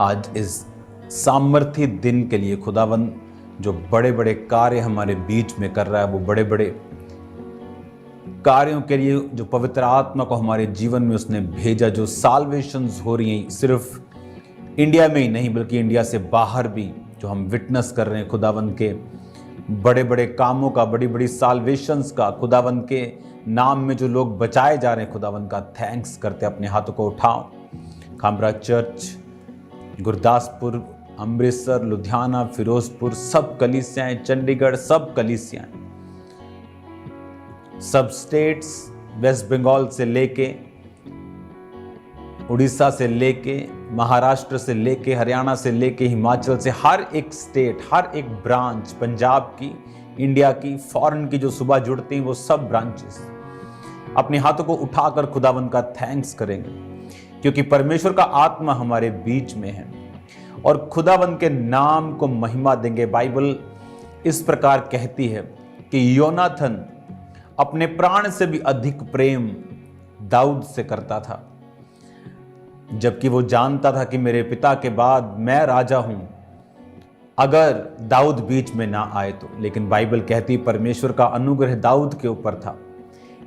आज इस सामर्थ्य दिन के लिए खुदावंद जो बड़े बड़े कार्य हमारे बीच में कर रहा है, वो बड़े बड़े कार्यों के लिए जो पवित्र आत्मा को हमारे जीवन में उसने भेजा, जो साल्वेशंस हो रही हैं सिर्फ इंडिया में ही नहीं बल्कि इंडिया से बाहर भी, जो हम विटनेस कर रहे हैं खुदावंद के बड़े बड़े कामों का, बड़ी बड़ी साल्वेशंस का, खुदावंद के नाम में जो लोग बचाए जा रहे हैं, खुदावंद का थैंक्स करते अपने हाथों को उठाओ। खामरा चर्च, गुरदासपुर, अमृतसर, लुधियाना, फिरोजपुर, सब कलीसियाएं, चंडीगढ़, सब कलीसियाएं, सब स्टेट्स, वेस्ट बंगाल से लेके उड़ीसा से लेके महाराष्ट्र से लेके हरियाणा से लेके हिमाचल से, हर एक स्टेट, हर एक ब्रांच, पंजाब की, इंडिया की, फॉरेन की जो सुबह जुड़ती हैं, वो सब ब्रांचेस अपने हाथों को उठाकर खुदावंद का थैंक्स करेंगे, क्योंकि परमेश्वर का आत्मा हमारे बीच में है और खुदावंद के नाम को महिमा देंगे। बाइबल इस प्रकार कहती है कि योनाथन अपने प्राण से भी अधिक प्रेम दाऊद से करता था, जबकि वो जानता था कि मेरे पिता के बाद मैं राजा हूं अगर दाऊद बीच में ना आए तो। लेकिन बाइबल कहती परमेश्वर का अनुग्रह दाऊद के ऊपर था,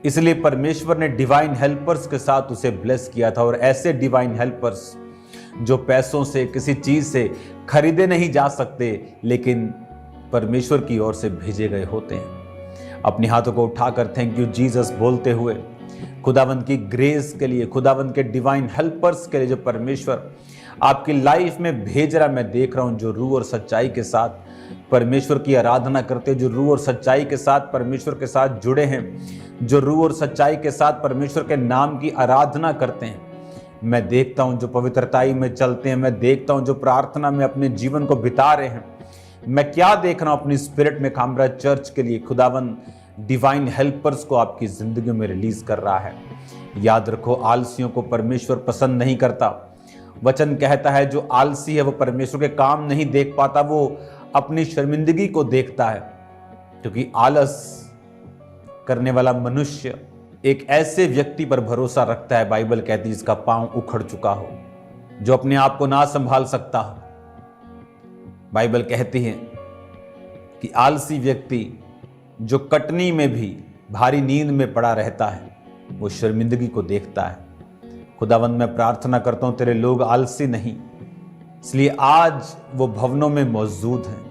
इसलिए परमेश्वर ने डिवाइन हेल्पर्स के साथ उसे ब्लेस किया था। और ऐसे डिवाइन हेल्पर्स जो पैसों से, किसी चीज से खरीदे नहीं जा सकते, लेकिन परमेश्वर की ओर से भेजे गए होते हैं। अपने हाथों को उठाकर थैंक यू जीसस बोलते हुए खुदावंद की ग्रेस के लिए, खुदावंद के डिवाइन हेल्पर्स के लिए जो परमेश्वर आपकी लाइफ में भेज रहा, मैं देख रहा हूं जो रूह और सच्चाई के साथ परमेश्वर की आराधना करते हैं, जो रूह और सच्चाई के साथ परमेश्वर के साथ जुड़े हैं, जो रूह और सच्चाई के साथ परमेश्वर के नाम की आराधना करते हैं। मैं देखता हूं जो पवित्रताई में चलते हैं, मैं देखता हूं जो प्रार्थना में अपने जीवन को बिता रहे हैं। मैं क्या देख रहा हूं अपनी स्पिरिट में, खामरा चर्च के लिए खुदावंद डिवाइन हेल्पर्स को आपकी जिंदगी में रिलीज कर रहा है। याद रखो, आलसियों को परमेश्वर पसंद नहीं करता। वचन कहता है जो आलसी है वो परमेश्वर के काम नहीं देख पाता, वो अपनी शर्मिंदगी को देखता है, क्योंकि आलस करने वाला मनुष्य एक ऐसे व्यक्ति पर भरोसा रखता है, बाइबल कहती है जिसका पांव उखड़ चुका हो, जो अपने आप को ना संभाल सकता हो। बाइबल कहती है कि आलसी व्यक्ति जो कटनी में भी भारी नींद में पड़ा रहता है, वो शर्मिंदगी को देखता है। खुदावंद मैं प्रार्थना करता हूं तेरे लोग आलसी नहीं, इसलिए आज वो भवनों में मौजूद हैं।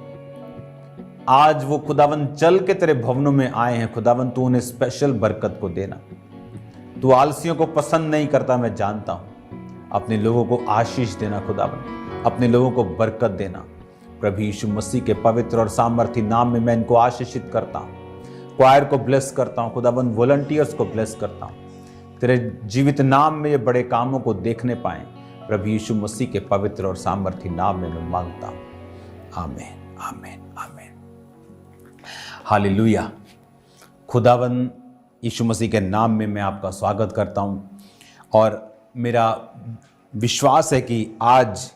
आज वो खुदावंद चल के तेरे भवनों में आए हैं। खुदावंद तू उन्हें स्पेशल बरकत को देना। तू आलसियों को पसंद नहीं करता, मैं जानता हूं। अपने लोगों को आशीष देना खुदावंद, अपने लोगों को बरकत देना। प्रभु यीशु मसीह के पवित्र और सामर्थी नाम में मैं इनको आशीषित करता हूं। क्वायर को ब्लेस करता हूं खुदावंद, वॉलंटियर्स को ब्लेस करता हूं। तेरे जीवित नाम में ये बड़े कामों को देखने पाएं, प्रभु यीशु मसीह के पवित्र और सामर्थी नाम में मैं मांगता हूं। आमीन, आमीन, आमीन। हालेलुया। खुदावंद यीशु मसीह के नाम में मैं आपका स्वागत करता हूं और मेरा विश्वास है कि आज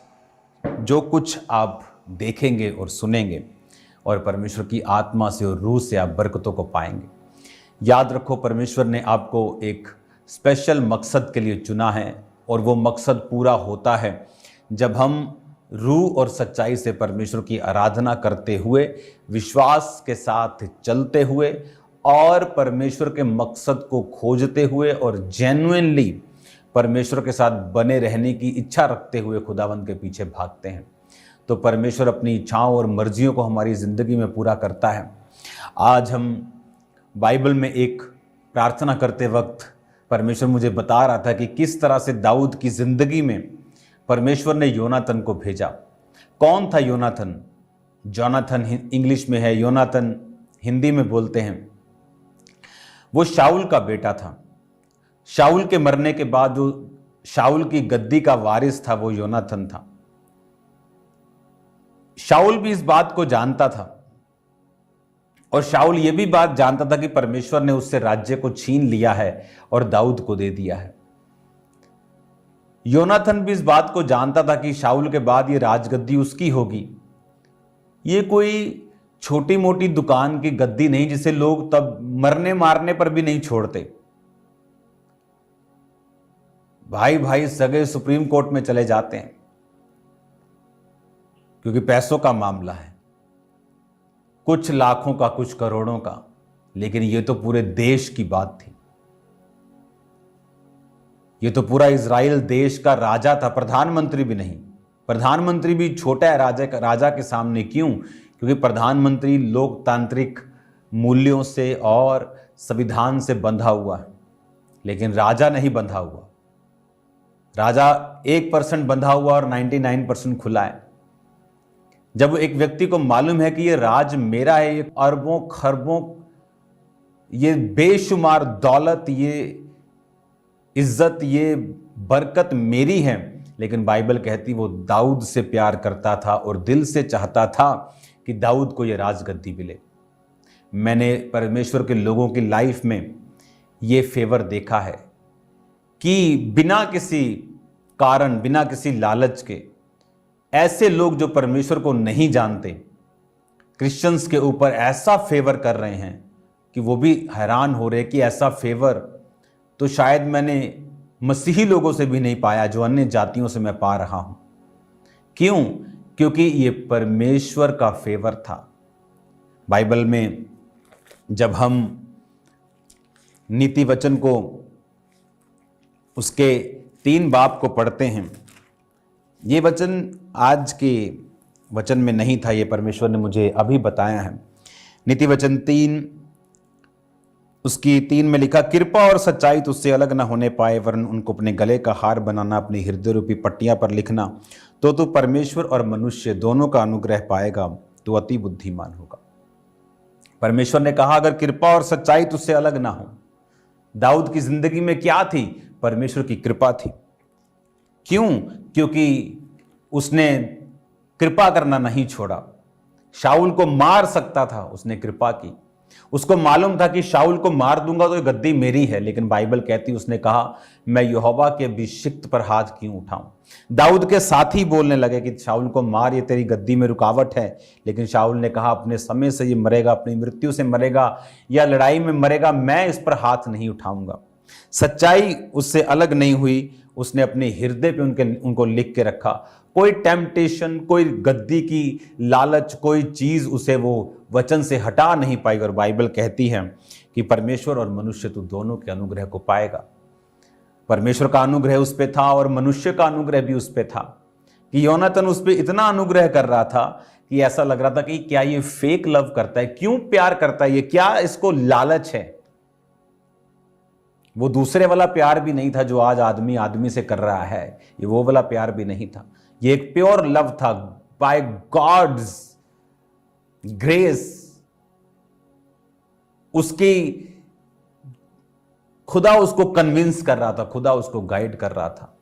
जो कुछ आप देखेंगे और सुनेंगे और परमेश्वर की आत्मा से और रूह से आप बरकतों को पाएंगे। याद रखो, परमेश्वर ने आपको एक स्पेशल मकसद के लिए चुना है और वो मकसद पूरा होता है जब हम रूह और सच्चाई से परमेश्वर की आराधना करते हुए, विश्वास के साथ चलते हुए और परमेश्वर के मकसद को खोजते हुए और जेन्युइनली परमेश्वर के साथ बने रहने की इच्छा रखते हुए खुदावंद के पीछे भागते हैं। तो परमेश्वर अपनी इच्छाओं और मर्जियों को हमारी ज़िंदगी में पूरा करता है। आज हम बाइबल में एक प्रार्थना करते वक्त परमेश्वर मुझे बता रहा था कि किस तरह से दाऊद की ज़िंदगी में परमेश्वर ने योनाथन को भेजा। कौन था योनाथन? जोनाथन इंग्लिश में है, योनाथन हिंदी में बोलते हैं। वो शाऊल का बेटा था। शाऊल के मरने के बाद जो शाऊल की गद्दी का वारिस था वो योनाथन था। शाऊल भी इस बात को जानता था और शाऊल ये भी बात जानता था कि परमेश्वर ने उससे राज्य को छीन लिया है और दाऊद को दे दिया है। योनाथन भी इस बात को जानता था कि शाऊल के बाद ये राजगद्दी उसकी होगी। ये कोई छोटी मोटी दुकान की गद्दी नहीं जिसे लोग तब मरने मारने पर भी नहीं छोड़ते। भाई भाई सगे सुप्रीम कोर्ट में चले जाते हैं क्योंकि पैसों का मामला है, कुछ लाखों का, कुछ करोड़ों का, लेकिन ये तो पूरे देश की बात थी। ये तो पूरा इजराइल देश का राजा था, प्रधानमंत्री भी नहीं। प्रधानमंत्री भी छोटा है राजा के सामने। क्यों? क्योंकि प्रधानमंत्री लोकतांत्रिक मूल्यों से और संविधान से बंधा हुआ है, लेकिन राजा नहीं बंधा हुआ। राजा 1% बंधा हुआ और 99% खुला है। जब एक व्यक्ति को मालूम है कि ये राज मेरा है, ये अरबों खरबों, ये बेशुमार दौलत, ये इज्जत, ये बरकत मेरी है, लेकिन बाइबल कहती वो दाऊद से प्यार करता था और दिल से चाहता था कि दाऊद को ये राजगद्दी मिले। मैंने परमेश्वर के लोगों की लाइफ में ये फेवर देखा है कि बिना किसी कारण, बिना किसी लालच के, ऐसे लोग जो परमेश्वर को नहीं जानते क्रिश्चियंस के ऊपर ऐसा फेवर कर रहे हैं कि वो भी हैरान हो रहे कि ऐसा फेवर तो शायद मैंने मसीही लोगों से भी नहीं पाया, जो अन्य जातियों से मैं पा रहा हूं। क्यों? क्योंकि ये परमेश्वर का फेवर था। बाइबल में जब हम नीति वचन को, उसके 3 बाब को पढ़ते हैं, ये वचन आज के वचन में नहीं था, ये परमेश्वर ने मुझे अभी बताया है। नीति वचन 3 उसकी 3 में लिखा, कृपा और सच्चाई तुझसे अलग न होने पाए, वरन उनको अपने गले का हार बनाना, अपनी हृदय रूपी पट्टियां पर लिखना, तो तू परमेश्वर और मनुष्य दोनों का अनुग्रह पाएगा, तो अति बुद्धिमान होगा। परमेश्वर ने कहा अगर कृपा और सच्चाई तुझसे अलग ना हो। दाऊद की जिंदगी में क्या थी? परमेश्वर की कृपा थी। क्यों? क्योंकि उसने कृपा करना नहीं छोड़ा। शाऊल को मार सकता था, उसने कृपा की। उसको मालूम था कि शाऊल को मार दूंगा तो ये गद्दी मेरी है, लेकिन बाइबल कहती उसने कहा मैं यहोवा के अभिषिक्त पर हाथ क्यों उठाऊं। दाऊद के साथी बोलने लगे कि शाऊल को मार, ये तेरी गद्दी में रुकावट है, लेकिन शाऊल ने कहा अपने समय से ये मरेगा, अपनी मृत्यु से मरेगा या लड़ाई में मरेगा, मैं इस पर हाथ नहीं उठाऊंगा। सच्चाई उससे अलग नहीं हुई, उसने अपने हृदय पे उनको लिख के रखा। कोई टेम्पटेशन, कोई गद्दी की लालच, कोई चीज उसे वो वचन से हटा नहीं पाई। और बाइबल कहती है कि परमेश्वर और मनुष्य तू दोनों के अनुग्रह को पाएगा। परमेश्वर का अनुग्रह उस पे था और मनुष्य का अनुग्रह भी उस पे था कि योनातन उस पे इतना अनुग्रह कर रहा था कि ऐसा लग रहा था कि क्या ये फेक लव करता है, क्यों प्यार करता है, ये क्या इसको लालच है। वो दूसरे वाला प्यार भी नहीं था जो आज आदमी आदमी से कर रहा है, ये वो वाला प्यार भी नहीं था। ये एक प्योर लव था, बाय गॉड्स ग्रेस। उसकी खुदा उसको कन्विंस कर रहा था, खुदा उसको गाइड कर रहा था।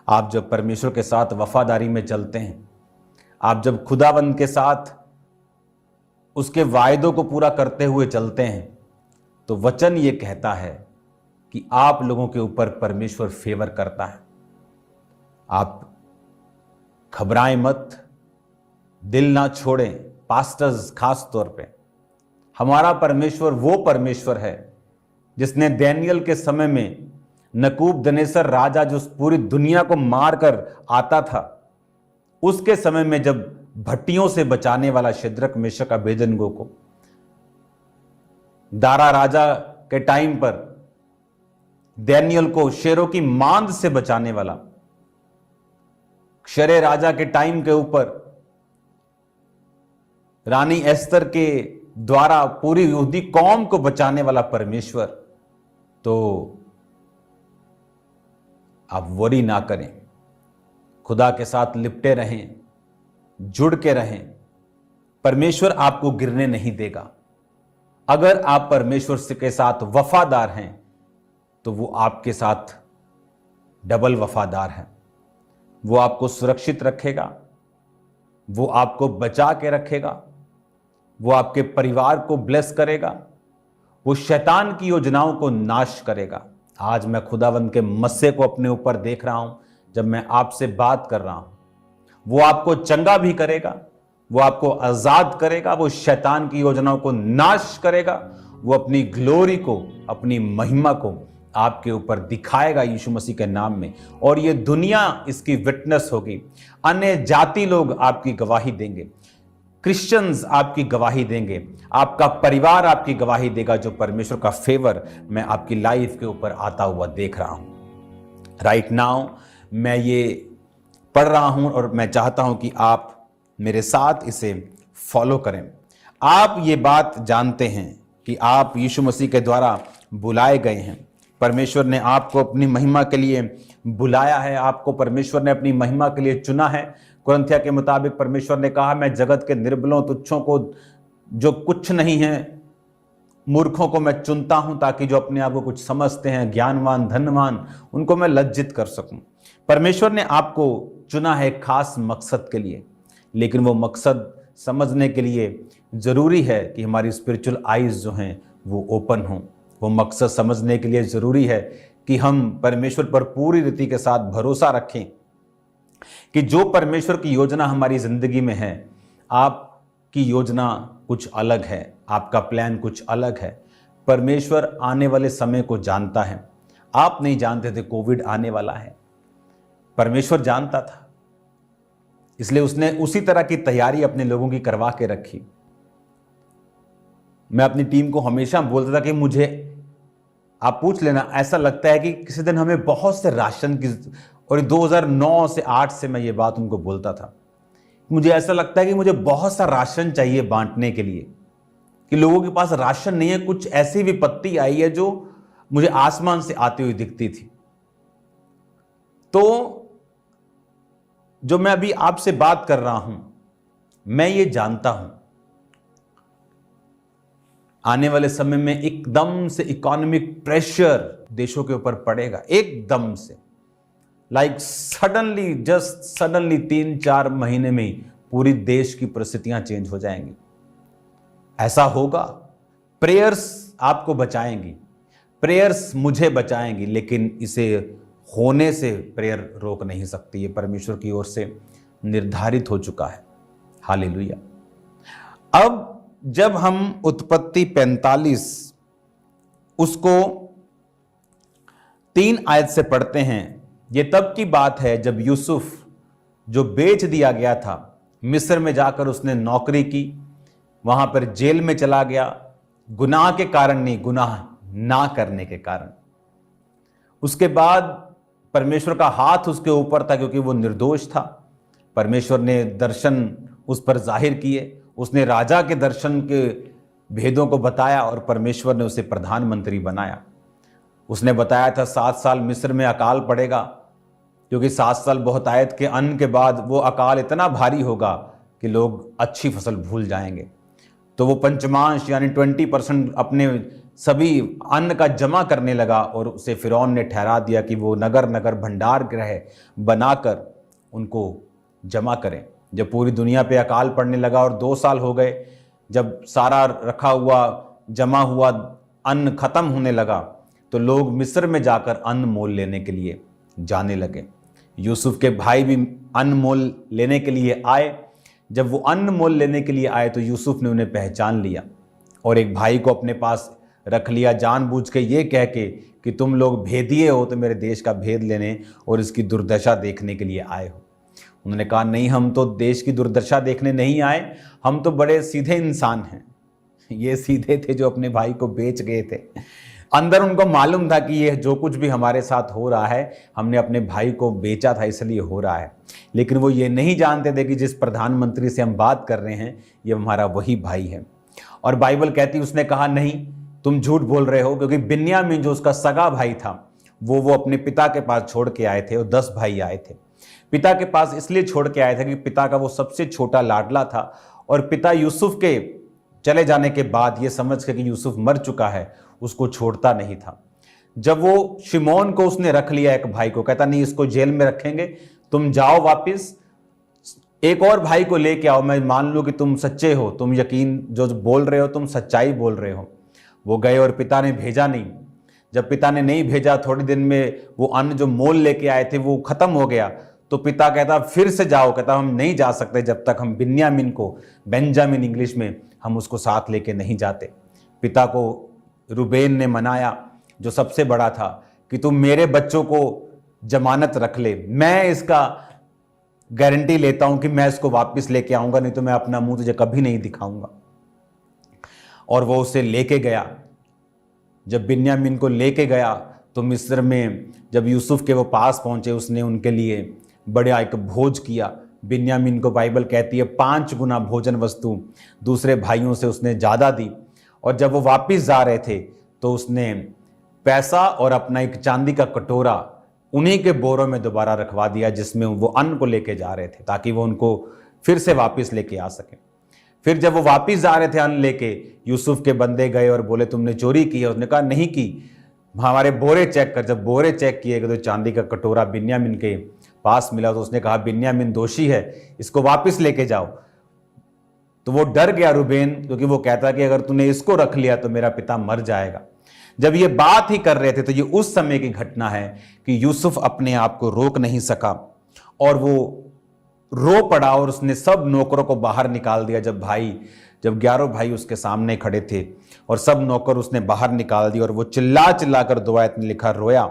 आप जब परमेश्वर के साथ वफादारी में चलते हैं, आप जब खुदावंद के साथ उसके वायदों को पूरा करते हुए चलते हैं, तो वचन ये कहता है कि आप लोगों के ऊपर परमेश्वर फेवर करता है। आप घबराएं मत, दिल ना छोड़ें। पास्टर्स खास तौर पे, हमारा परमेश्वर वो परमेश्वर है जिसने दानियेल के समय में नबूकदनेस्सर राजा जो पूरी दुनिया को मार कर आता था, उसके समय में जब भट्टियों से बचाने वाला शद्रक मेशक अबेदनगो को, दारा राजा के टाइम पर दानियेल को शेरों की मांद से बचाने वाला, शरे राजा के टाइम के ऊपर रानी एस्तर के द्वारा पूरी यहूदी कौम को बचाने वाला परमेश्वर, तो आप वरी ना करें, खुदा के साथ लिपटे रहें, जुड़ के रहें। परमेश्वर आपको गिरने नहीं देगा। अगर आप परमेश्वर के साथ वफादार हैं तो वो आपके साथ डबल वफादार है। वो आपको सुरक्षित रखेगा, वो आपको बचा के रखेगा, वो आपके परिवार को ब्लेस करेगा, वो शैतान की योजनाओं को नाश करेगा। आज मैं खुदावंद के मस्से को अपने ऊपर देख रहा हूं जब मैं आपसे बात कर रहा हूं। वो आपको चंगा भी करेगा, वो आपको आजाद करेगा, वो शैतान की योजनाओं को नाश करेगा, वो अपनी ग्लोरी को, अपनी महिमा को आपके ऊपर दिखाएगा यीशु मसीह के नाम में, और ये दुनिया इसकी विटनेस होगी। अन्य जाति लोग आपकी गवाही देंगे, क्रिश्चियंस आपकी गवाही देंगे, आपका परिवार आपकी गवाही देगा, जो परमेश्वर का फेवर मैं आपकी लाइफ के ऊपर आता हुआ देख रहा हूं। राइट नाउ मैं ये पढ़ रहा हूं और मैं चाहता हूं कि आप मेरे साथ इसे फॉलो करें। आप ये बात जानते हैं कि आप यीशु मसीह के द्वारा बुलाए गए हैं। परमेश्वर ने आपको अपनी महिमा के लिए बुलाया है, आपको परमेश्वर ने अपनी महिमा के लिए चुना है। कुरिन्थियों के मुताबिक परमेश्वर ने कहा, मैं जगत के निर्बलों, तुच्छों को, जो कुछ नहीं है, मूर्खों को मैं चुनता हूं, ताकि जो अपने आप को कुछ समझते हैं, ज्ञानवान, धनवान, उनको मैं लज्जित कर सकूं। परमेश्वर ने आपको चुना है खास मकसद के लिए, लेकिन वो मकसद समझने के लिए जरूरी है कि हमारी स्पिरिचुअल आईज जो हैं वो ओपन हों। वो मकसद समझने के लिए जरूरी है कि हम परमेश्वर पर पूरी रीति के साथ भरोसा रखें कि जो परमेश्वर की योजना हमारी जिंदगी में है, आपकी योजना कुछ अलग है, आपका प्लान कुछ अलग है। परमेश्वर आने वाले समय को जानता है। आप नहीं जानते थे कोविड आने वाला है, परमेश्वर जानता था, इसलिए उसने उसी तरह की तैयारी अपने लोगों की करवा के रखी। मैं अपनी टीम को हमेशा बोलता था कि मुझे, आप पूछ लेना, ऐसा लगता है कि किसी दिन हमें बहुत से राशन की, और 2009 से 8 से मैं ये बात उनको बोलता था, मुझे ऐसा लगता है कि मुझे बहुत सा राशन चाहिए बांटने के लिए, कि लोगों के पास राशन नहीं है। कुछ ऐसी विपत्ति आई है जो मुझे आसमान से आती हुई दिखती थी। तो जो मैं अभी आपसे बात कर रहा हूं, मैं ये जानता हूं आने वाले समय में एकदम से इकोनॉमिक प्रेशर देशों के ऊपर पड़ेगा, एकदम से, लाइक सडनली, जस्ट सडनली 3-4 महीने में पूरी देश की परिस्थितियां चेंज हो जाएंगी। ऐसा होगा। प्रेयर्स आपको बचाएंगी, प्रेयर्स मुझे बचाएंगी, लेकिन इसे होने से प्रेयर रोक नहीं सकती। ये परमेश्वर की ओर से निर्धारित हो चुका है। हालेलुया। अब जब हम उत्पत्ति 45 उसको 3 आयत से पढ़ते हैं, ये तब की बात है जब यूसुफ, जो बेच दिया गया था, मिस्र में जाकर उसने नौकरी की, वहां पर जेल में चला गया, गुनाह के कारण नहीं, गुनाह ना करने के कारण। उसके बाद परमेश्वर का हाथ उसके ऊपर था क्योंकि वो निर्दोष था। परमेश्वर ने दर्शन उस पर जाहिर किए, उसने राजा के दर्शन के भेदों को बताया और परमेश्वर ने उसे प्रधानमंत्री बनाया। उसने बताया था 7 साल मिस्र में अकाल पड़ेगा, क्योंकि 7 साल बहुतायत के अन्न के बाद वो अकाल इतना भारी होगा कि लोग अच्छी फसल भूल जाएंगे। तो वो पंचमांश यानी 20% अपने सभी अन्न का जमा करने लगा और उसे फिरौन ने ठहरा दिया कि वो नगर नगर भंडार गृह बनाकर उनको जमा करें। जब पूरी दुनिया पे अकाल पड़ने लगा और 2 साल हो गए, जब सारा रखा हुआ जमा हुआ अन्न खत्म होने लगा, तो लोग मिस्र में जाकर अन्न मोल लेने के लिए जाने लगे। यूसुफ के भाई भी अन्न मोल लेने के लिए आए। जब वो अन्न मोल लेने के लिए आए तो यूसुफ ने उन्हें पहचान लिया और एक भाई को अपने पास रख लिया, जानबूझ के ये कह के कि तुम लोग भेदिए हो, तो मेरे देश का भेद लेने और इसकी दुर्दशा देखने के लिए आए हो। उन्होंने कहा, नहीं, हम तो देश की दुर्दशा देखने नहीं आए, हम तो बड़े सीधे इंसान हैं। ये सीधे थे जो अपने भाई को बेच गए थे। अंदर उनको मालूम था कि ये जो कुछ भी हमारे साथ हो रहा है, हमने अपने भाई को बेचा था इसलिए हो रहा है। लेकिन वो ये नहीं जानते थे कि जिस प्रधानमंत्री से हम बात कर रहे हैं ये हमारा वही भाई है। और बाइबल कहती, उसने कहा, नहीं, तुम झूठ बोल रहे हो, क्योंकि बिन्यामीन जो उसका सगा भाई था वो अपने पिता के पास छोड़ के आए थे और 10 भाई आए थे। पिता के पास इसलिए छोड़ के आए थे कि पिता का वो सबसे छोटा लाडला था और पिता यूसुफ के चले जाने के बाद ये समझ के कि यूसुफ मर चुका है, उसको छोड़ता नहीं था। जब वो शिमोन को उसने रख लिया, एक भाई को, कहता नहीं इसको जेल में रखेंगे, तुम जाओ वापिस, एक और भाई को लेके आओ, मैं मान लूं कि तुम सच्चे हो, तुम यकीन जो बोल रहे हो तुम सच्चाई बोल रहे हो। वो गए और पिता ने भेजा नहीं। जब पिता ने नहीं भेजा, थोड़ी दिन में वो अन्न जो मोल लेके आए थे वो खत्म हो गया। तो पिता कहता फिर से जाओ, कहता हम नहीं जा सकते जब तक हम बिन्यामीन को, बेंजामिन इंग्लिश में, हम उसको साथ लेके नहीं जाते। पिता को रूबेन ने मनाया जो सबसे बड़ा था, कि तुम मेरे बच्चों को जमानत रख ले, मैं इसका गारंटी लेता हूं कि मैं इसको वापस लेके आऊंगा, नहीं तो मैं अपना मुंह तुझे कभी नहीं दिखाऊंगा। और वो उसे लेके गया। जब बिन्यामीन को लेके गया तो मिस्र में जब यूसुफ के वो पास पहुंचे, उसने उनके लिए बड़ा एक भोज किया। बिन्यामीन को बाइबल कहती है 5 गुना भोजन वस्तु दूसरे भाइयों से उसने ज़्यादा दी। और जब वो वापस जा रहे थे तो उसने पैसा और अपना एक चांदी का कटोरा उन्हीं के बोरों में दोबारा रखवा दिया जिसमें वो अन्न को लेके जा रहे थे, ताकि वो उनको फिर से वापस लेके आ सके। फिर जब वो वापस जा रहे थे अन्न लेके, यूसुफ के बंदे गए और बोले तुमने चोरी की है? उसने कहा नहीं की, हमारे बोरे चेक कर। जब बोरे चेक किए गए तो चांदी का कटोरा बिन्यामीन के पास मिला। तो उसने कहा बिन्यामीन दोषी है, इसको वापस लेके जाओ। तो वो डर गया रूबेन, क्योंकि वो कहता कि अगर तूने इसको रख लिया तो मेरा पिता मर जाएगा। जब ये बात ही कर रहे थे तो ये उस समय की घटना है कि यूसुफ अपने आप को रोक नहीं सका और वो रो पड़ा और उसने सब नौकरों को बाहर निकाल दिया। जब 11 भाई उसके सामने खड़े थे और सब नौकर उसने बाहर निकाल दिया, और वो चिल्ला चिल्ला कर दुआयत ने लिखा रोया।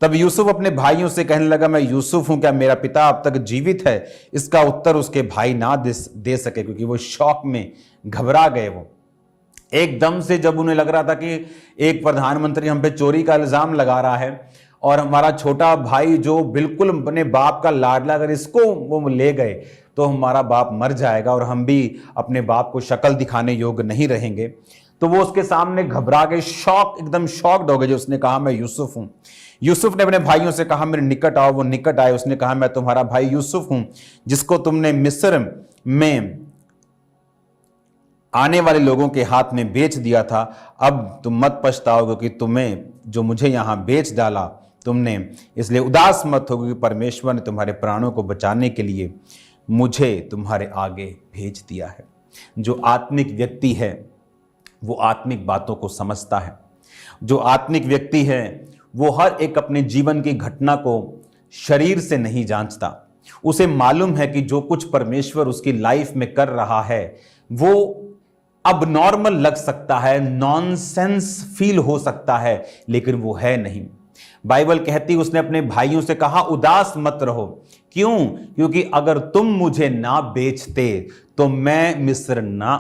तब यूसुफ अपने भाइयों से कहने लगा, मैं यूसुफ हूं, क्या मेरा पिता अब तक जीवित है? इसका उत्तर उसके भाई ना दे सके, क्योंकि वो शौक में घबरा गए। वो एकदम से जब उन्हें लग रहा था कि एक प्रधानमंत्री हम पे चोरी का इल्जाम लगा रहा है और हमारा छोटा भाई जो बिल्कुल अपने बाप का लाडला, अगर इसको वो ले गए तो हमारा बाप मर जाएगा और हम भी अपने बाप को शक्ल दिखाने योग्य नहीं रहेंगे। तो वो उसके सामने घबरा गए, एकदम शॉक्ड हो गए। जो उसने कहा मैं यूसुफ हूं। यूसुफ ने अपने भाइयों से कहा मेरे निकट आओ। वो निकट आए। उसने कहा मैं तुम्हारा भाई यूसुफ हूं, जिसको तुमने मिस्र में आने वाले लोगों के हाथ में बेच दिया था। अब तुम मत पछताओ, क्योंकि तुम्हें जो मुझे यहां बेच डाला तुमने, इसलिए उदास मत हो, क्योंकि परमेश्वर ने तुम्हारे प्राणों को बचाने के लिए मुझे तुम्हारे आगे भेज दिया है। जो आत्मिक व्यक्ति है वो आत्मिक बातों को समझता है। जो आत्मिक व्यक्ति है वो हर एक अपने जीवन की घटना को शरीर से नहीं जांचता। उसे मालूम है कि जो कुछ परमेश्वर उसकी लाइफ में कर रहा है वो अब नॉर्मल लग सकता है, नॉनसेंस फील हो सकता है, लेकिन वो है नहीं। बाइबल कहती उसने अपने भाइयों से कहा उदास मत रहो। क्यों? क्योंकि अगर तुम मुझे ना बेचते तो मैं मिस्र ना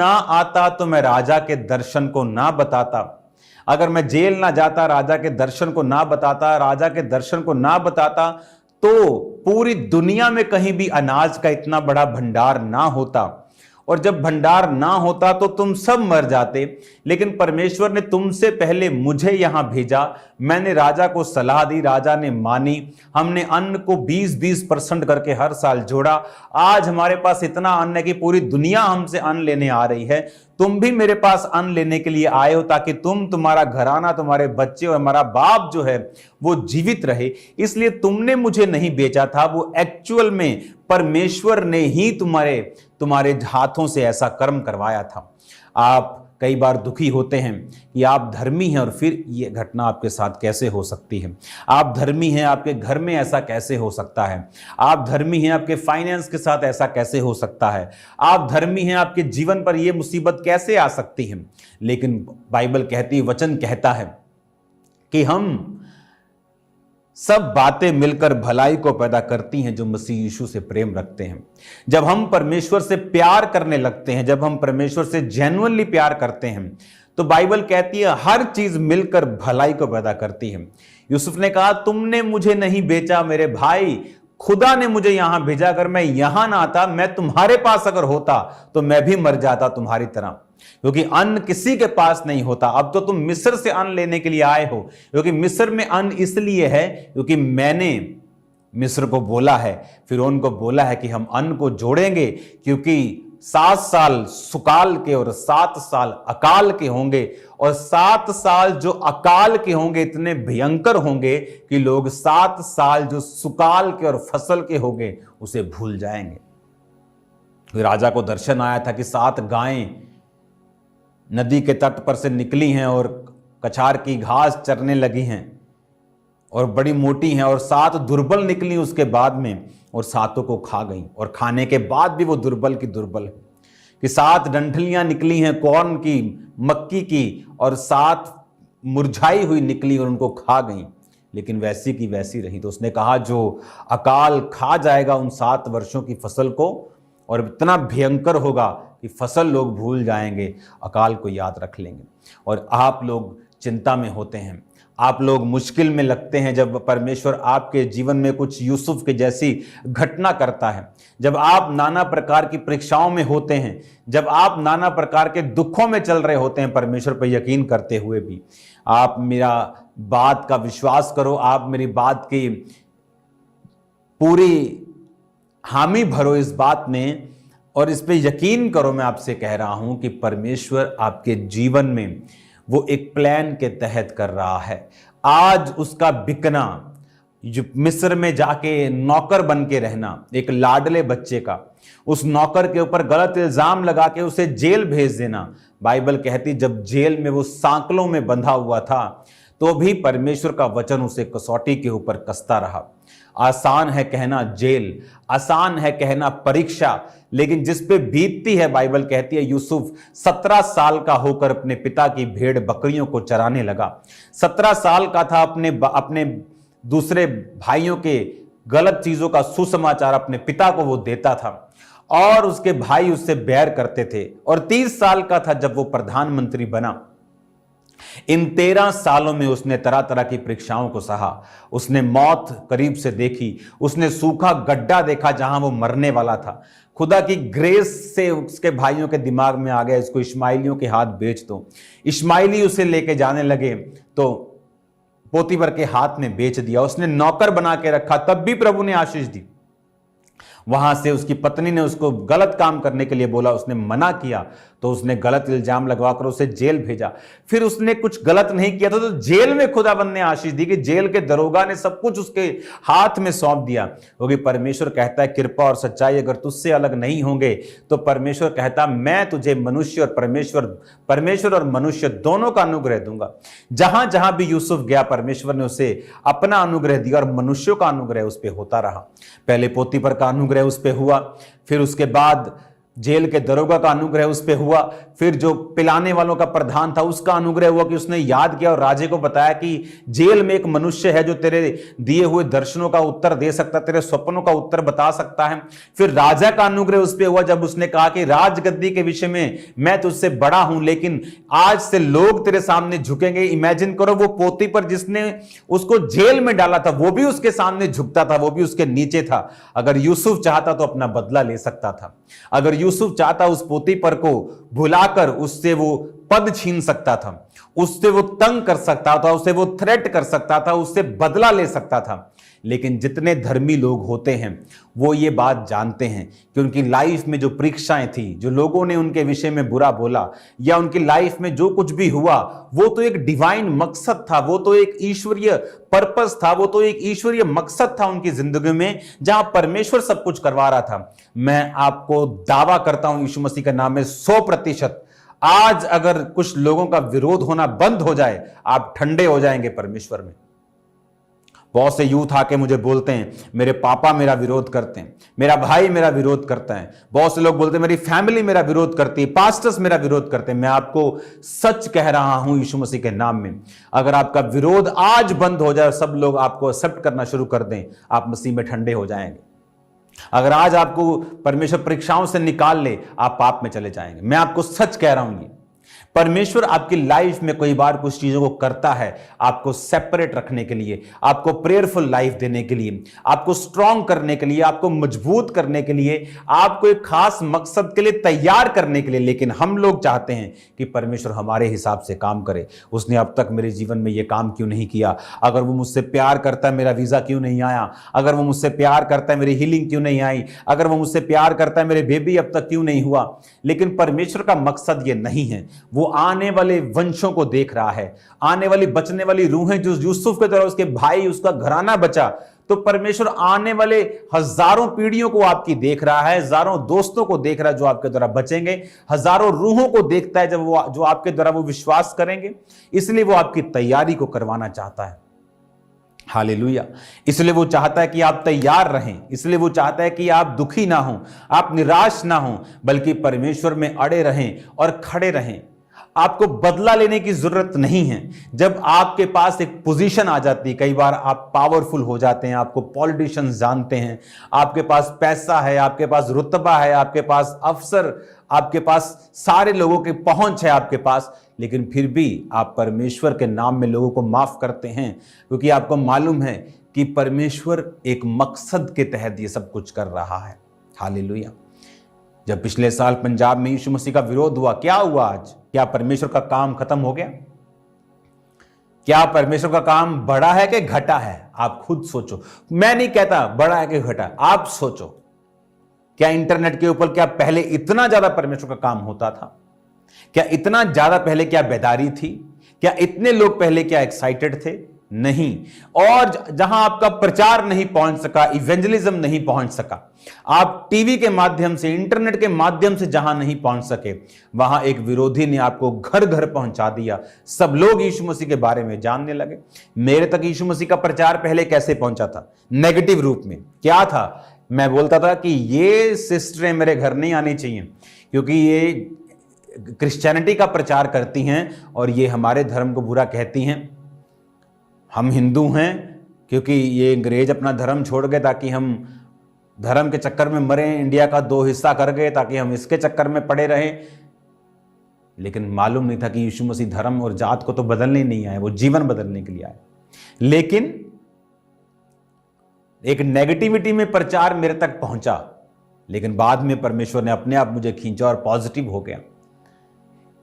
आता तो मैं राजा के दर्शन को ना बताता। अगर मैं जेल ना जाता, राजा के दर्शन को ना बताता, तो पूरी दुनिया में कहीं भी अनाज का इतना बड़ा भंडार ना होता। और जब भंडार ना होता तो तुम सब मर जाते। लेकिन परमेश्वर ने तुमसे पहले मुझे यहां भेजा। मैंने राजा को सलाह दी, राजा ने मानी। हमने अन्न को 20% करके हर साल जोड़ा। आज हमारे पास इतना अन्न है कि पूरी दुनिया हमसे अन्न लेने आ रही है। तुम भी मेरे पास अन्न लेने के लिए आए हो, ताकि तुम्हारा घराना, तुम्हारे बच्चे और हमारा बाप जो है वो जीवित रहे। इसलिए तुमने मुझे नहीं बेचा था, वो एक्चुअल में परमेश्वर ने ही तुम्हारे हाथों से ऐसा कर्म करवाया था। आप कई बार दुखी होते हैं कि आप धर्मी हैं और फिर ये घटना आपके साथ कैसे हो सकती है। आप धर्मी हैं, आपके घर में ऐसा कैसे हो सकता है। आप धर्मी हैं, आपके फाइनेंस के साथ ऐसा कैसे हो सकता है। आप धर्मी हैं, आपके जीवन पर यह मुसीबत कैसे आ सकती है। लेकिन बाइबल कहती, वचन कहता है कि हम सब बातें मिलकर भलाई को पैदा करती हैं जो मसीह यीशु से प्रेम रखते हैं। जब हम परमेश्वर से प्यार करने लगते हैं, जब हम परमेश्वर से जेन्युइनली प्यार करते हैं, तो बाइबल कहती है हर चीज मिलकर भलाई को पैदा करती है। यूसुफ ने कहा तुमने मुझे नहीं बेचा मेरे भाई, खुदा ने मुझे यहां भेजा। अगर मैं यहां ना आता, मैं तुम्हारे पास अगर होता तो मैं भी मर जाता तुम्हारी तरह, क्योंकि अन्न किसी के पास नहीं होता। अब तो तुम मिस्र से अन्न लेने के लिए आए हो, क्योंकि मिस्र में अन्न इसलिए है क्योंकि मैंने मिस्र को बोला है, फिरौन को बोला है कि हम अन्न को जोड़ेंगे, क्योंकि 7 साल सुकाल के और 7 साल अकाल के होंगे। और 7 साल जो अकाल के होंगे इतने भयंकर होंगे कि लोग 7 साल जो सुकाल के और फसल के होंगे उसे भूल जाएंगे। राजा को दर्शन आया था कि 7 गायें नदी के तट पर से निकली हैं और कछार की घास चरने लगी हैं और बड़ी मोटी हैं, और 7 दुर्बल निकली उसके बाद में और 7 को खा गई। और खाने के बाद भी वो दुर्बल की दुर्बल है कि 7 डंठलियां निकली हैं कॉर्न की, मक्की की, और 7 मुरझाई हुई निकली और उनको खा गई, लेकिन वैसी की वैसी रही। तो उसने कहा जो अकाल खा जाएगा उन 7 वर्षों की फसल को, और इतना भयंकर होगा कि फसल लोग भूल जाएंगे, अकाल को याद रख लेंगे। और आप लोग चिंता में होते हैं, आप लोग मुश्किल में लगते हैं जब परमेश्वर आपके जीवन में कुछ यूसुफ के जैसी घटना करता है, जब आप नाना प्रकार की परीक्षाओं में होते हैं, जब आप नाना प्रकार के दुखों में चल रहे होते हैं परमेश्वर पर यकीन करते हुए भी। आप मेरा बात का विश्वास करो, आप मेरी बात की पूरी हामी भरो इस बात में, और इस पे यकीन करो। मैं आपसे कह रहा हूं कि परमेश्वर आपके जीवन में वो एक प्लान के तहत कर रहा है। आज उसका बिकना, जो मिस्र में जाके नौकर बन के रहना, एक लाडले बच्चे का, उस नौकर के ऊपर गलत इल्जाम लगा के उसे जेल भेज देना। बाइबल कहती जब जेल में वो सांकलों में बंधा हुआ था तो भी परमेश्वर का वचन उसे कसौटी के ऊपर कसता रहा। आसान है कहना जेल, आसान है कहना परीक्षा, लेकिन जिस पे बीतती है, बाइबल कहती है यूसुफ 17 साल का होकर अपने पिता की भेड़ बकरियों को चराने लगा। 17 साल का था, अपने दूसरे भाइयों के गलत चीजों का सुसमाचार अपने पिता को वो देता था, और उसके भाई उससे बैर करते थे। और 30 साल का था जब वो प्रधानमंत्री बना। इन 13 सालों में उसने तरह तरह की परीक्षाओं को सहा, उसने मौत करीब से देखी, उसने सूखा गड्ढा देखा जहां वो मरने वाला था। खुदा की ग्रेस से उसके भाइयों के दिमाग में आ गया इसको इश्माइलियों के हाथ बेच दो। इश्माइली उसे लेके जाने लगे तो पोतीफर के हाथ में बेच दिया। उसने नौकर बना के रखा, तब भी प्रभु ने आशीष दी। वहां से उसकी पत्नी ने उसको गलत काम करने के लिए बोला, उसने मना किया तो उसने गलत इल्जाम लगवाकर उसे जेल भेजा। फिर उसने कुछ गलत नहीं किया था तो जेल में खुदाबंद ने आशीष दी कि जेल के दरोगा ने सब कुछ उसके हाथ में सौंप दिया। क्योंकि परमेश्वर कहता है कृपा और सच्चाई अगर तुझसे अलग नहीं होंगे तो परमेश्वर कहता मैं तुझे मनुष्य और परमेश्वर और मनुष्य दोनों का अनुग्रह दूंगा। जहां जहां भी यूसुफ गया परमेश्वर ने उसे अपना अनुग्रह दिया और मनुष्यों का अनुग्रह उस पर होता रहा। पहले पोतीफर का अनुग्रह उस पर हुआ, फिर उसके बाद जेल के दरोगा का अनुग्रह उस पे हुआ, फिर जो पिलाने वालों का प्रधान था उसका अनुग्रह हुआ कि उसने याद किया और राजे को बताया कि जेल में एक मनुष्य है जो तेरे दिए हुए दर्शनों का उत्तर दे सकता, तेरे स्वप्नों का उत्तर बता सकता है। फिर राजा का अनुग्रह उस पे हुआ जब उसने कहा कि राजगद्दी के विषय में मैं तुझसे बड़ा हूं, लेकिन आज से लोग तेरे सामने झुकेंगे। इमेजिन करो वो पोतीफर जिसने उसको जेल में डाला था वो भी उसके सामने झुकता था, वो भी उसके नीचे था। अगर यूसुफ चाहता तो अपना बदला ले सकता था, अगर यूसुफ चाहता उस पोतीफर को भुलाकर उससे वो पद छीन सकता था, उससे वो तंग कर सकता था, उससे वो थ्रेट कर सकता था, उससे बदला ले सकता था। लेकिन जितने धर्मी लोग होते हैं वो ये बात जानते हैं कि उनकी लाइफ में जो परीक्षाएं थी, जो लोगों ने उनके विषय में बुरा बोला या उनकी लाइफ में जो कुछ भी हुआ वो तो एक डिवाइन मकसद था, वो तो एक ईश्वरीय पर्पस था, वो तो एक ईश्वरीय मकसद था उनकी जिंदगी में जहां परमेश्वर सब कुछ करवा रहा था। मैं आपको दावा करता हूं यीशु मसीह के नाम में 100% आज अगर कुछ लोगों का विरोध होना बंद हो जाए आप ठंडे हो जाएंगे परमेश्वर में। बहुत से यूथ आके मुझे बोलते हैं मेरे पापा मेरा विरोध करते हैं, मेरा भाई मेरा विरोध करता है, बहुत से लोग बोलते हैं मेरी फैमिली मेरा विरोध करती है, पास्टर्स मेरा विरोध करते हैं। मैं आपको सच कह रहा हूं यीशु मसीह के नाम में, अगर आपका विरोध आज बंद हो जाए और सब लोग आपको एक्सेप्ट करना शुरू कर दें, आप मसीह में ठंडे हो जाएंगे। अगर आज आपको परमेश्वर परीक्षाओं से निकाल ले आप पाप में चले जाएंगे। मैं आपको सच कह रहा हूं, ये परमेश्वर आपकी लाइफ में कई बार कुछ चीजों को करता है आपको सेपरेट रखने के लिए, आपको प्रेयरफुल लाइफ देने के लिए, आपको स्ट्रांग करने के लिए, आपको मजबूत करने के लिए, आपको एक खास मकसद के लिए तैयार करने के लिए। लेकिन हम लोग चाहते हैं कि परमेश्वर हमारे हिसाब से काम करे। उसने अब तक मेरे जीवन में यह काम क्यों नहीं किया? अगर वो मुझसे प्यार करता है मेरा वीजा क्यों नहीं आया? अगर वो मुझसे प्यार करता है मेरी हीलिंग क्यों नहीं आई? अगर वो मुझसे प्यार करता है मेरे बेबी अब तक क्यों नहीं हुआ? लेकिन परमेश्वर का मकसद ये नहीं है। वो आने वाले वंशों को देख रहा है, आने वाली बचने वाली रूहें जो यूसुफ के तरह उसके भाई उसका घराना बचा, तो परमेश्वर आने वाले हजारों पीढ़ियों को आपकी देख रहा है, हजारों दोस्तों को देख रहा है जो आपके द्वारा बचेंगे, हजारों रूहों को देखता है जब वो जो आपके द्वारा वो विश्वास करेंगे। इसलिए वो आपकी तैयारी को करवाना चाहता है। हालेलुया। इसलिए वो चाहता है कि आप तैयार रहें, इसलिए वो चाहता है कि आप दुखी ना हो, आप निराश ना हो, बल्कि परमेश्वर में अड़े रहें और खड़े रहें। आपको बदला लेने की जरूरत नहीं है। जब आपके पास एक पोजीशन आ जाती है, कई बार आप पावरफुल हो जाते हैं, आपको पॉलिटिशियंस जानते हैं, आपके पास पैसा है, आपके पास रुतबा है, आपके पास अफसर, आपके पास सारे लोगों की पहुंच है आपके पास, लेकिन फिर भी आप परमेश्वर के नाम में लोगों को माफ करते हैं, क्योंकि आपको मालूम है कि परमेश्वर एक मकसद के तहत ये सब कुछ कर रहा है। हालेलुया। जब पिछले साल पंजाब में यीशु मसीह का विरोध हुआ, क्या हुआ आज? क्या परमेश्वर का काम खत्म हो गया? क्या परमेश्वर का काम बढ़ा है कि घटा है? आप खुद सोचो। मैं नहीं कहता बढ़ा है कि घटा, आप सोचो। क्या इंटरनेट के ऊपर क्या पहले इतना ज्यादा परमेश्वर का काम होता था? क्या इतना ज्यादा पहले क्या बेदारी थी? क्या इतने लोग पहले क्या एक्साइटेड थे? नहीं। और जहां आपका प्रचार नहीं पहुंच सका, इवेंजलिज्म नहीं पहुंच सका, आप टीवी के माध्यम से, इंटरनेट के माध्यम से जहां नहीं पहुंच सके, वहां एक विरोधी ने आपको घर घर पहुंचा दिया। सब लोग यीशु मसीह के बारे में जानने लगे। मेरे तक यीशु मसीह का प्रचार पहले कैसे पहुंचा था? नेगेटिव रूप में। क्या था? मैं बोलता था कि ये सिस्टरें मेरे घर नहीं आनी चाहिए, क्योंकि ये क्रिश्चियनिटी का प्रचार करती हैं और ये हमारे धर्म को बुरा कहती हैं। हम हिंदू हैं क्योंकि ये अंग्रेज अपना धर्म छोड़ गए ताकि हम धर्म के चक्कर में मरें, इंडिया का 2 हिस्सा कर गए ताकि हम इसके चक्कर में पड़े रहें। लेकिन मालूम नहीं था कि यीशु मसीह धर्म और जात को तो बदलने नहीं आए, वो जीवन बदलने के लिए आए। लेकिन एक नेगेटिविटी में प्रचार मेरे तक पहुंचा, लेकिन बाद में परमेश्वर ने अपने आप मुझे खींचा और पॉजिटिव हो गया।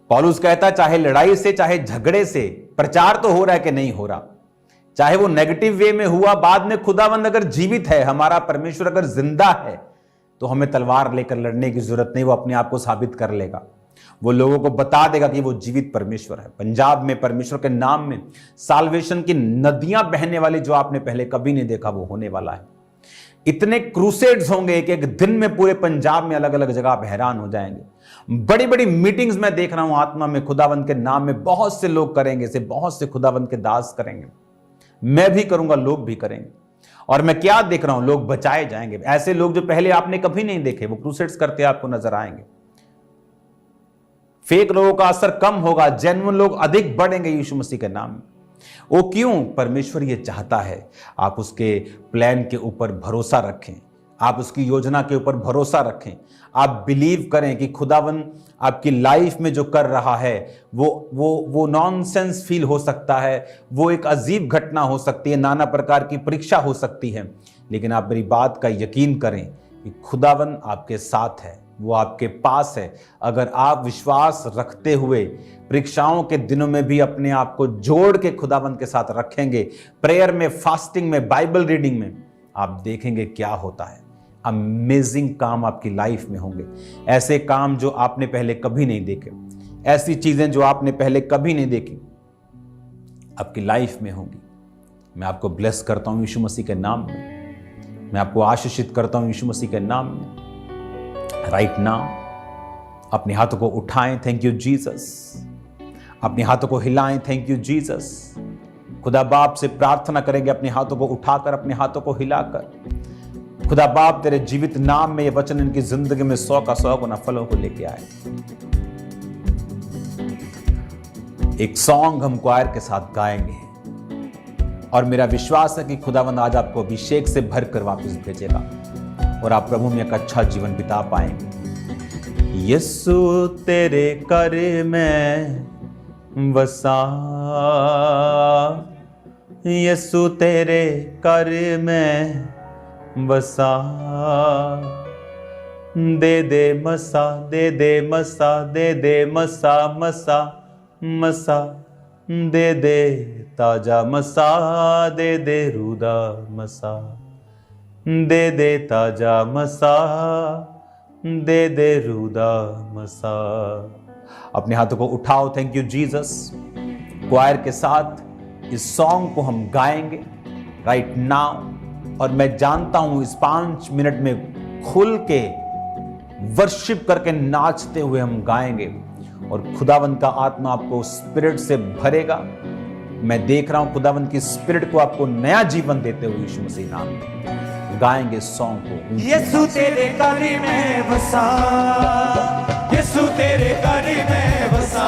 पौलुस कहता, चाहे लड़ाई से चाहे झगड़े से प्रचार तो हो रहा है कि नहीं हो रहा, चाहे वो नेगेटिव वे में हुआ, बाद में खुदावंद अगर जीवित है, हमारा परमेश्वर अगर जिंदा है, तो हमें तलवार लेकर लड़ने की जरूरत नहीं। वो अपने आप को साबित कर लेगा, वो लोगों को बता देगा कि वो जीवित परमेश्वर है। पंजाब में परमेश्वर के नाम में साल्वेशन की नदियां बहने वाली, जो आपने पहले कभी नहीं देखा, वो होने वाला है। इतने क्रूसेड्स होंगे कि एक दिन में पूरे पंजाब में अलग अलग जगह आप हैरान हो जाएंगे। बड़ी बड़ी मीटिंग्स में देख रहा हूं आत्मा में, खुदावंद के नाम में बहुत से लोग करेंगे, से बहुत से खुदावंद के दास करेंगे। मैं भी करूंगा, लोग भी करेंगे। और मैं क्या देख रहा हूं, लोग बचाए जाएंगे। ऐसे लोग जो पहले आपने कभी नहीं देखे, वो क्रूसेड्स करते आपको नजर आएंगे। फेक लोगों का असर कम होगा, जेन्युइन लोग अधिक बढ़ेंगे यीशु मसीह के नाम में। वो क्यों? परमेश्वर ये चाहता है आप उसके प्लान के ऊपर भरोसा रखें, आप उसकी योजना के ऊपर भरोसा रखें, आप बिलीव करें कि खुदावन आपकी लाइफ में जो कर रहा है वो नॉनसेंस फील हो सकता है, वो एक अजीब घटना हो सकती है, नाना प्रकार की परीक्षा हो सकती है, लेकिन आप मेरी बात का यकीन करें कि खुदावन आपके साथ है, वो आपके पास है। अगर आप विश्वास रखते हुए परीक्षाओं के दिनों में भी अपने आप को जोड़ के खुदावंद के साथ रखेंगे, प्रेयर में, फास्टिंग में, बाइबल रीडिंग में, आप देखेंगे क्या होता है। अमेजिंग काम आपकी लाइफ में होंगे, ऐसे काम जो आपने पहले कभी नहीं देखे, ऐसी चीजें जो आपने पहले कभी नहीं देखी आपकी लाइफ में होंगी। मैं आपको ब्लेस करता हूं यीशु मसीह के नाम में, मैं आपको आशीषित करता हूं यीशु मसीह के नाम में। राइट नाउ अपने हाथों को उठाएं, थैंक यू जीसस। अपने हाथों को हिलाएं, थैंक यू जीसस। खुदा बाप से प्रार्थना करेंगे, अपने हाथों को उठाकर, अपने हाथों को हिलाकर। खुदा बाप तेरे जीवित नाम में ये वचन इनकी जिंदगी में 100 का 100 गुना फलों को लेके आए। एक सॉन्ग हम क्वायर के साथ गाएंगे और मेरा विश्वास है कि खुदावंद आज आपको अभिषेक से भरकर वापस भेजेगा और आप प्रभु में एक अच्छा जीवन बिता पाएंगे। यीशु तेरे कर में बसा, यीशु तेरे कर में बसा, दे दे मसा, दे दे मसा, दे दे मसा, मसा मसा, दे दे ताजा मसा, दे दे रूदा मसा, दे दे ताजा मसा, दे दे रूदा मसा। अपने हाथों को उठाओ, थैंक यू जीसस। क्वायर के साथ इस सॉन्ग को हम गाएंगे राइट नाउ, और मैं जानता हूं इस 5 मिनट में खुल के वर्शिप करके नाचते हुए हम गाएंगे और खुदावंद का आत्मा आपको स्पिरिट से भरेगा। मैं देख रहा हूं खुदावंद की स्पिरिट को आपको नया जीवन देते हुए यीशु मसीह नाम में गाएंगे सॉन्ग को। यीशु तेरे कर में बसा, यीशु तेरे कर में बसा,